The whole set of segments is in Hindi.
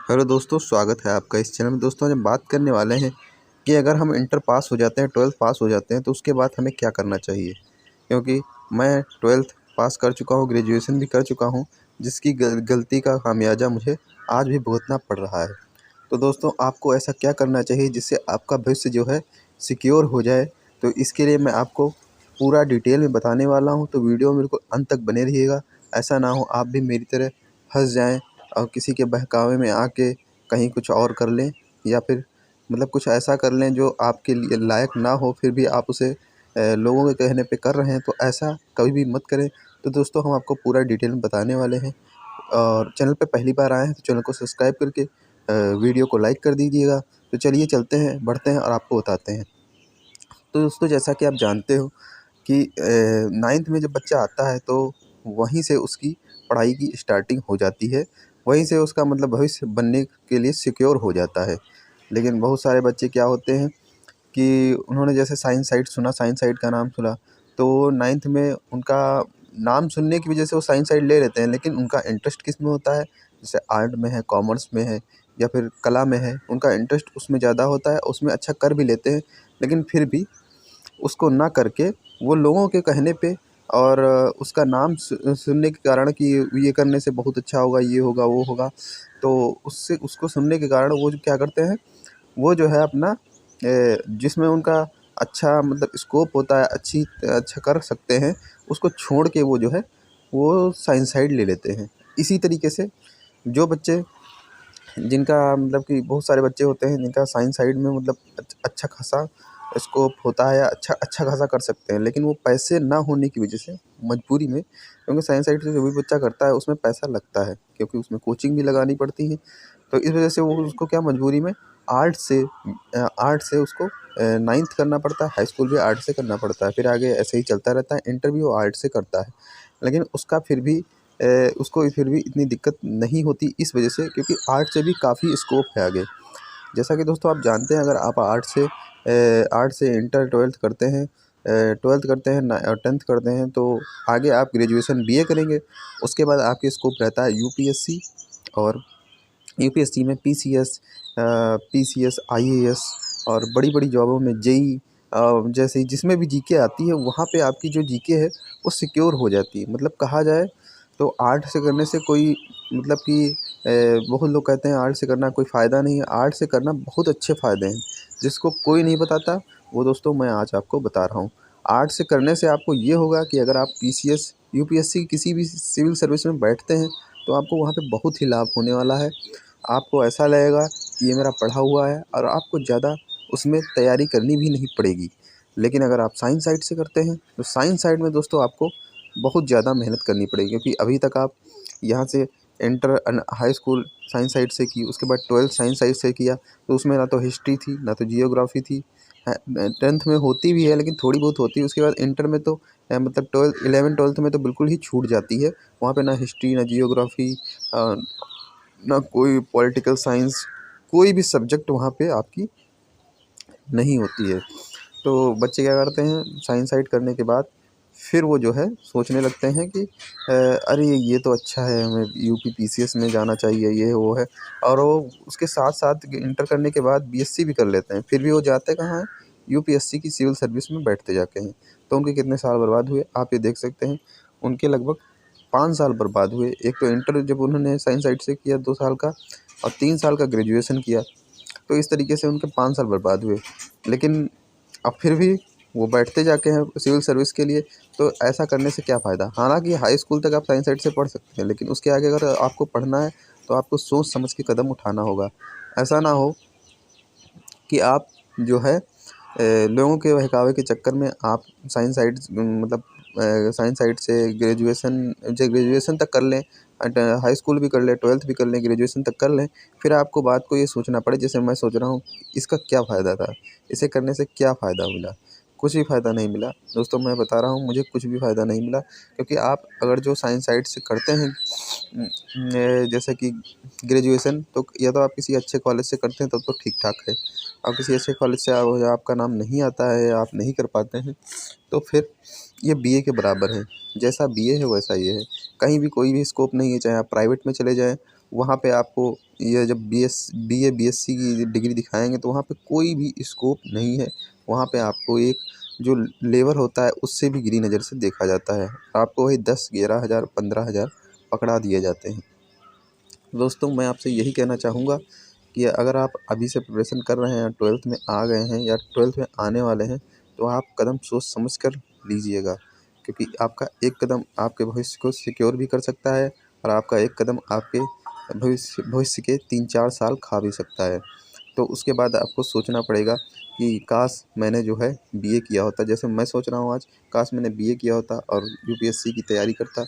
हेलो दोस्तों, स्वागत है आपका इस चैनल में। दोस्तों आज हम बात करने वाले हैं कि अगर हम इंटर पास हो जाते हैं, 12th पास हो जाते हैं तो उसके बाद हमें क्या करना चाहिए। क्योंकि मैं 12th पास कर चुका हूँ, ग्रेजुएशन भी कर चुका हूँ, जिसकी गलती का खामियाजा मुझे आज भी भुगतना पड़ रहा है। तो दोस्तों आपको ऐसा क्या करना चाहिए जिससे आपका भविष्य जो है सिक्योर हो जाए। तो इसके लिए मैं आपको पूरा डिटेल में बताने वाला हूँ, तो वीडियो में बिल्कुल अंत तक बने रहिएगा। ऐसा ना हो आप भी मेरी तरह फंस जाएं और किसी के बहकावे में आके कहीं कुछ और कर लें, या फिर मतलब कुछ ऐसा कर लें जो आपके लिए लायक ना हो, फिर भी आप उसे लोगों के कहने पे कर रहे हैं। तो ऐसा कभी भी मत करें। तो दोस्तों हम आपको पूरा डिटेल में बताने वाले हैं, और चैनल पे पहली बार आए हैं तो चैनल को सब्सक्राइब करके वीडियो को लाइक कर दीजिएगा। तो चलिए चलते हैं, बढ़ते हैं और आपको बताते हैं। तो दोस्तों जैसा कि आप जानते हो कि 9th में जब बच्चा आता है तो वहीं से उसकी पढ़ाई की स्टार्टिंग हो जाती है। वहीं से उसका मतलब भविष्य बनने के लिए सिक्योर हो जाता है। लेकिन बहुत सारे बच्चे क्या होते हैं कि उन्होंने जैसे साइंस साइड सुना, साइंस साइड का नाम सुना, तो 9th में उनका नाम सुनने की वजह से वो साइंस साइड ले लेते हैं, लेकिन उनका इंटरेस्ट किस में होता है। जैसे आर्ट में है, कॉमर्स में है, या फिर कला में है, उनका इंटरेस्ट उसमें ज़्यादा होता है, उसमें अच्छा कर भी लेते हैं। लेकिन फिर भी उसको ना करके वो लोगों के कहने पे और उसका नाम सुनने के कारण कि ये करने से बहुत अच्छा होगा, ये होगा, वो होगा, तो उससे उसको सुनने के कारण वो जो क्या करते हैं, वो जो है अपना जिसमें उनका अच्छा मतलब स्कोप होता है, अच्छा कर सकते हैं, उसको छोड़ के वो जो है वो साइंस साइड ले लेते हैं। इसी तरीके से जो बच्चे जिनका मतलब कि बहुत सारे बच्चे होते हैं जिनका साइंस साइड में मतलब अच्छा खासा स्कोप होता है, या अच्छा अच्छा खासा कर सकते हैं, लेकिन वो पैसे ना होने की वजह से मजबूरी में, क्योंकि साइंस साइड से जो भी बच्चा करता है उसमें पैसा लगता है, क्योंकि उसमें कोचिंग भी लगानी पड़ती है। तो इस वजह से वो उसको क्या मजबूरी में आर्ट से उसको 9th करना पड़ता है, हाई स्कूल भी आर्ट से करना पड़ता है, फिर आगे ऐसे ही चलता रहता है, इंटर भी वो आर्ट से करता है। लेकिन उसका फिर भी उसको फिर भी इतनी दिक्कत नहीं होती, इस वजह से क्योंकि आर्ट से भी काफ़ी स्कोप है आगे। जैसा कि दोस्तों आप जानते हैं, अगर आप आर्ट से इंटर 12th करते हैं, 12th करते हैं 10th करते हैं, तो आगे आप ग्रेजुएशन बीए करेंगे। उसके बाद आपके स्कोप रहता है यूपीएससी, और यूपीएससी में पीसीएस, आईएएस और बड़ी-बड़ी जॉबों में जेईई जैसे जिसमें भी जीके आती है, वहाँ पे आपकी जो जीके है वो सिक्योर हो जाती है। मतलब कहा जाए तो आर्ट से करने से कोई मतलब कि बहुत लोग कहते हैं आर्ट से करना कोई फ़ायदा नहीं है। आर्ट से करना बहुत अच्छे फ़ायदे हैं, जिसको कोई नहीं बताता, वो दोस्तों मैं आज आपको बता रहा हूँ। आर्ट से करने से आपको ये होगा कि अगर आप पीसीएस, यूपीएससी किसी भी सिविल सर्विस में बैठते हैं, तो आपको वहाँ पे बहुत ही लाभ होने वाला है। आपको ऐसा लगेगा कि ये मेरा पढ़ा हुआ है, और आपको ज़्यादा उसमें तैयारी करनी भी नहीं पड़ेगी। लेकिन अगर आप साइंस साइड से करते हैं, तो साइंस साइड में दोस्तों आपको बहुत ज़्यादा मेहनत करनी पड़ेगी, क्योंकि अभी तक आप यहाँ से हाई स्कूल साइंस साइड से की, उसके बाद 12th साइंस साइड से किया, तो उसमें ना तो हिस्ट्री थी, ना तो जियोग्राफी थी। 10th में होती भी है लेकिन थोड़ी बहुत होती है। उसके बाद इंटर में तो मतलब 11th 12th में तो बिल्कुल ही छूट जाती है। वहाँ पे ना हिस्ट्री, ना जियोग्राफी, ना कोई पॉलिटिकल साइंस, कोई भी सब्जेक्ट वहाँ पे आपकी नहीं होती है। तो बच्चे क्या करते हैं, साइंस साइड करने के बाद फिर वो जो है सोचने लगते हैं कि अरे ये तो अच्छा है, हमें यूपी पीसीएस में जाना चाहिए, ये वो है। और वो उसके साथ साथ इंटर करने के बाद बीएससी भी कर लेते हैं, फिर भी वो जाते कहाँ हैं, यूपीएससी की सिविल सर्विस में बैठते जाके हैं। तो उनके कितने साल बर्बाद हुए आप ये देख सकते हैं। उनके लगभग 5 साल बर्बाद हुए। एक तो इंटर जब उन्होंने साइंस साइड से किया 2 साल का, और 3 साल का ग्रेजुएशन किया, तो इस तरीके से उनके 5 साल बर्बाद हुए। लेकिन अब फिर भी वो बैठते जाके हैं सिविल सर्विस के लिए। तो ऐसा करने से क्या फ़ायदा। हालांकि हाई स्कूल तक आप साइंस साइड से पढ़ सकते हैं, लेकिन उसके आगे अगर आपको पढ़ना है तो आपको सोच समझ के कदम उठाना होगा। ऐसा ना हो कि आप जो है लोगों के बहकावे के चक्कर में आप साइंस साइड मतलब साइंस साइड से ग्रेजुएशन तक कर लें, हाई स्कूल भी कर लें, 12th भी कर लें, ग्रेजुएशन तक कर लें, फिर आपको बात को ये सोचना पड़े जैसे मैं सोच रहा हूँ, इसका क्या फ़ायदा था, इसे करने से क्या फ़ायदा मिला। कुछ भी फ़ायदा नहीं मिला दोस्तों, मैं बता रहा हूँ, मुझे कुछ भी फ़ायदा नहीं मिला। क्योंकि आप अगर जो साइंस साइड से करते हैं जैसे कि ग्रेजुएशन, तो या तो आप किसी अच्छे कॉलेज से करते हैं तब तो ठीक ठाक है। आप किसी अच्छे कॉलेज से आपका नाम नहीं आता है, आप नहीं कर पाते हैं, तो फिर ये बीए के बराबर है। जैसा बीए है वैसा ये है। कहीं भी कोई भी स्कोप नहीं है, चाहे आप प्राइवेट में चले जाएँ, वहाँ पे आपको या जब BA BSc की डिग्री दिखाएंगे तो वहाँ पे कोई भी स्कोप नहीं है। वहाँ पे आपको एक जो लेबर होता है उससे भी गिरी नज़र से देखा जाता है। आपको वही 10-11 हज़ार 15 हज़ार पकड़ा दिए जाते हैं। दोस्तों मैं आपसे यही कहना चाहूँगा कि अगर आप अभी से प्रिपरेशन कर रहे हैं, 12th में आ गए हैं या 12th में आने वाले हैं, तो आप कदम सोच समझ कर लीजिएगा, क्योंकि आपका एक कदम आपके भविष्य को सिक्योर भी कर सकता है और आपका एक कदम आपके भविष्य के 3-4 साल खा भी सकता है। तो उसके बाद आपको सोचना पड़ेगा कि काश मैंने जो है BA किया होता। जैसे मैं सोच रहा हूँ आज, काश मैंने BA किया होता और UPSC की तैयारी करता,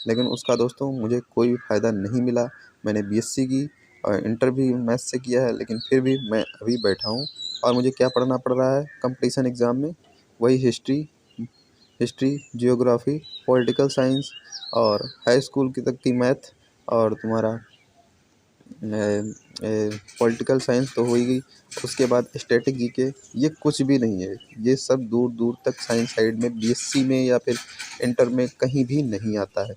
लेकिन उसका दोस्तों मुझे कोई भी फ़ायदा नहीं मिला। मैंने BSc की और इंटर भी मैथ्स से किया है, लेकिन फिर भी मैं अभी बैठा हूँ और मुझे क्या पढ़ना पड़ रहा है कंपटीशन एग्ज़ाम में, वही हिस्ट्री, जियोग्राफी, पॉलिटिकल साइंस और हाई स्कूल की तक की मैथ और तुम्हारा पॉलिटिकल साइंस तो हो ही गई। उसके बाद स्टैटिक जीके, ये कुछ भी नहीं है। ये सब दूर दूर तक साइंस साइड में BSc में या फिर इंटर में कहीं भी नहीं आता है।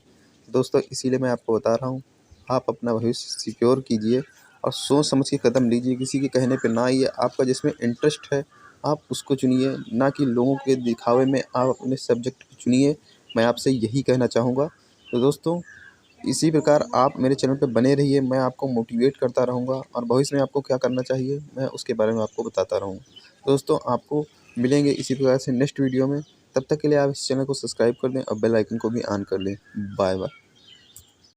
दोस्तों इसीलिए मैं आपको बता रहा हूँ, आप अपना भविष्य सिक्योर कीजिए और सोच समझ के कदम लीजिए। किसी के कहने पे ना आइए। आपका जिसमें इंटरेस्ट है आप उसको चुनिए, ना कि लोगों के दिखावे में आप अपने सब्जेक्ट को चुनिए। मैं आपसे यही कहना चाहूँगा। तो दोस्तों इसी प्रकार आप मेरे चैनल पे बने रहिए। मैं आपको मोटिवेट करता रहूँगा और भविष्य में आपको क्या करना चाहिए मैं उसके बारे में आपको बताता रहूँगा। दोस्तों आपको मिलेंगे इसी प्रकार से नेक्स्ट वीडियो में। तब तक के लिए आप इस चैनल को सब्सक्राइब कर दें और बेल आइकन को भी ऑन कर लें। Bye bye.